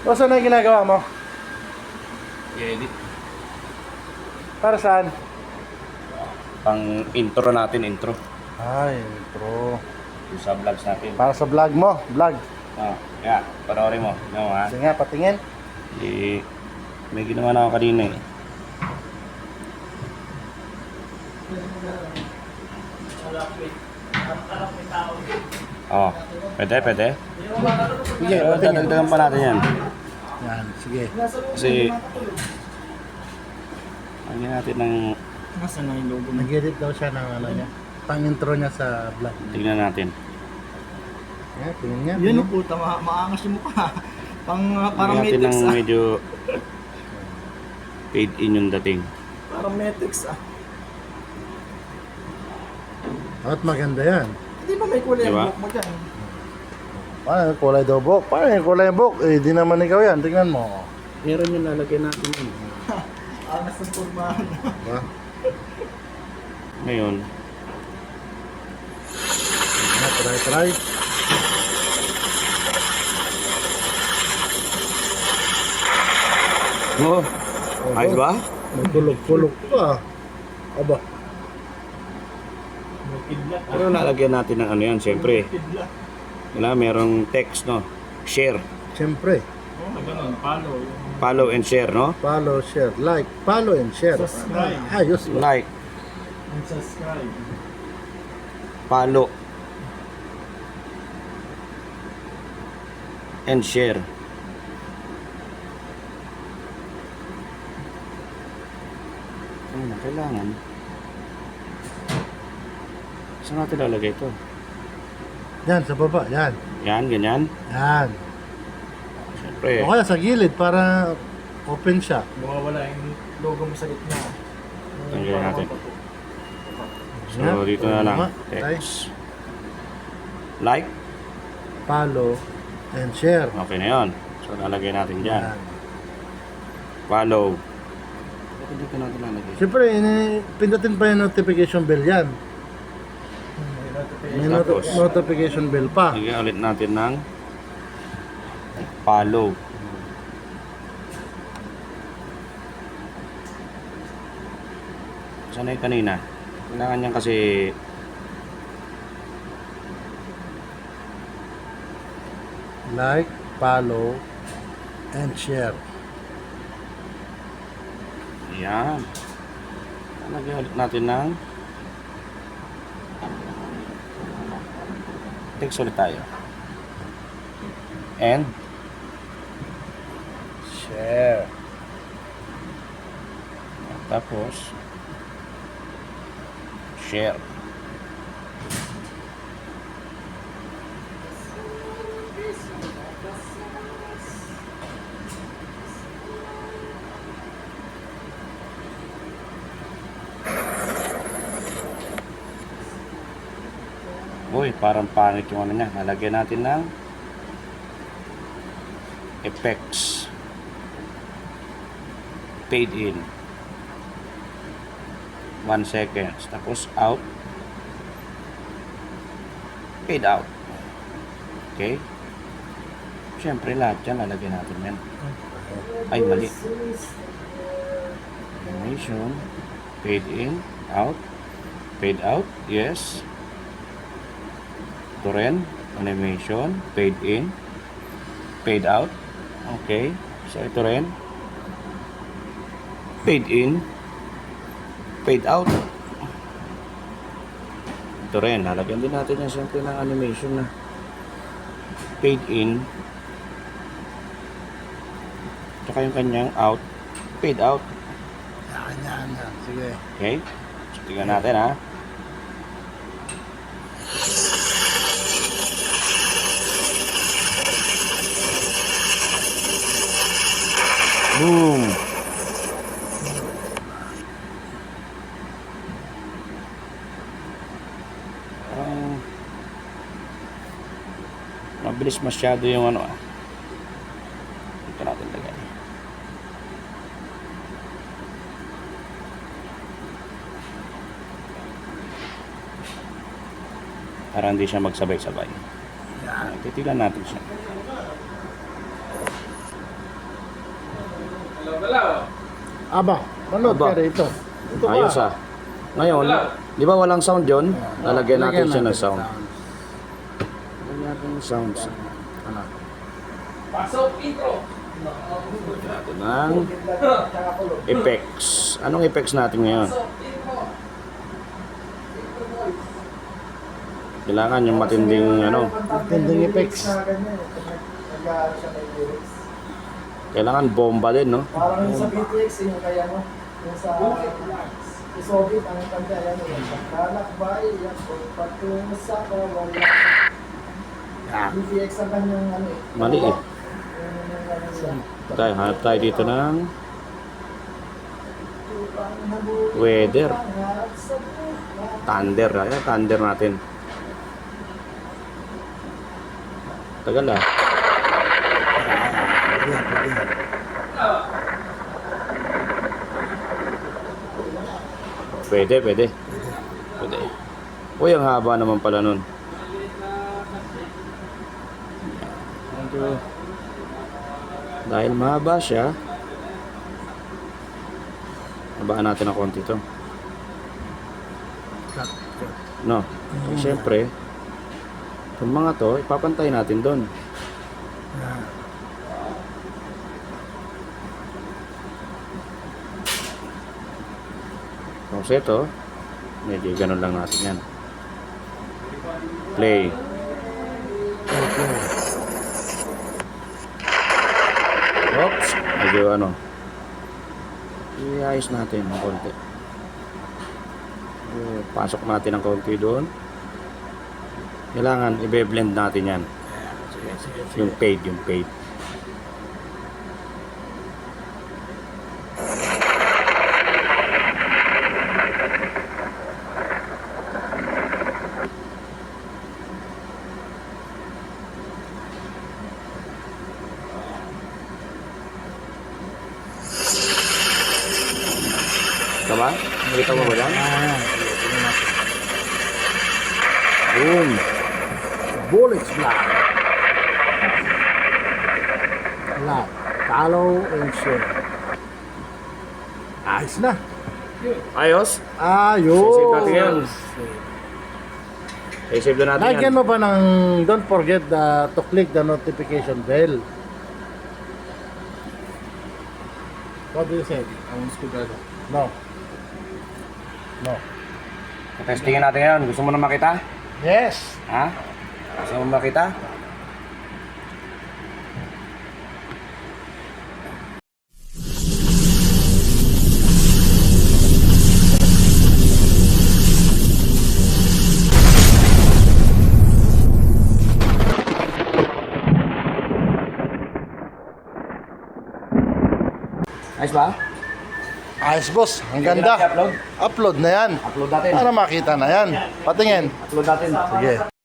O saan na yung ginagawa mo? I-edit. Para saan? Pang intro natin, intro. Ay, intro. Yung sa vlogs natin. Para sa vlog mo, vlog. Kaya, panoorin mo. No, ha? Sige nga, patingin. May ginawa na ako kanina eh. Oh, pwede. Sige, Pero patingin. dadagdagan pa natin yan. Yan, sige. Kasi, lagyan natin ng, Nasaan na yung logo mo? Nag-edit daw siya ng ano niya. Pang-intro niya sa vlog. tignan natin. Yan, tingin niya. Yan ang puta, maangas yung mukha. Parang Lagyan natin Metex ng ah. medyo fade in yung dating. Parang Metex ah. At maganda yan. Hindi ba may kulay Diba? ang buhok mo dyan? Paano yung kulay daw buhok? Paano yung kulay buhok? Eh, di naman ikaw yan. Tingnan mo. Meron yung lalagyan natin yun. Angas ng formahan. Diba? Ngayon, Try. oh, ayos ba? May kulog-kulog pa. Aba. Pero lalagyan natin ng ano yan, siyempre. Merong text, no? Share. Siyempre. Oh, ganun, palo. Follow and share, no? Follow, share. Like, follow and share. Subscribe. Ayos ba? Like, And subscribe. follow, and share. Ayun na, kailangan. Saan natin lalagay ito? Yan, sa baba. Yan. Yan, ganyan. Yan. Siyempre. O kaya sa gilid para open siya. Mawawala yung logo mo sa gitna. Tanggalin natin. So, Yan. dito na lang. Like, Text. Like. follow, and share. Okay na yun. So, lalagay natin dyan. Yan. Follow. Bakit dito natin lalagay? Siyempre, pindutin pa yung notification bell yan. May Tapos, notification bell pa. lagyan ulit natin ng follow. Sanay kanina. Kailangan niyan kasi Like, follow, and share. yan. Lagyan ulit natin ng text ulit tayo. And Share. tapos share. Uy, parang pangit yung ano niya. Nalagyan natin ng effects. Fade in. 1 second. Tapos out. Fade out. Okay? Siyempre lahat yan lalagyan natin yan. Ay, mali. Animation. Fade in. Out. Fade out. Yes. Ito rin. Animation. Fade in. Fade out. Okay. So ito rin. Fade in. Fade out. Ito rin. Lalagyan din natin yan siyempre ng animation na fade in. Tsaka yung kanyang out. Fade out. Yan. Sige. Okay? So, tingnan natin ha. Boom! Mabilis masyado yung ano ah. Ito natin lagay. Para hindi siya magsabay-sabay. Titilan natin siya. Aba, manood Aba. ka rito. Ito ba? Ayos ah. Ngayon, di ba walang sound yun? Lalagyan natin siya ng sound. Lalagyan natin ng sounds. Ano? Lalagyan natin ng effects. Anong effects natin ngayon? Kailangan yung matinding ano. Tending effects. Kailangan bomba din, no? Parang yung sa BTX, yung kaya mo, yung sa Isobit, ang kanta, yan, yung pagkalakbay, yan, patungo sa kawala. Ah, BTX ang kanyang ano eh. mali eh. Yung Tayo, hanap tayo dito ng weather. Thunder. Ayan, thunder natin. Tagal ah. Pwede. Uy, ang haba naman pala nun. Dahil mahaba siya, habaan natin ng konti to. No, siyempre, yung mga to, ipapantay natin doon. Tapos ito, medyo ganun lang natin yan. Play. Oops, medyo ano, iayos natin ng konti. Pasok natin ng konti doon. Kailangan i-blend natin yan. Yung fade. Tama? Nakita mo ba yan? Boom! Bullets black. Black. Follow and share. Ayos na. Ayos? Ayos. Save natin yan. Save na natin yan. Lagyan mo ba ng don't forget to click the notification bell. What do you say? No. Testingin natin ngayon. Gusto mo na makita? Yes. Ha? Gusto mo makita? Ayos ba? Ayos boss. Ang ganda. I-upload? Upload na yan. Upload natin. Para makita na yan. Patingin. Upload natin. Sige.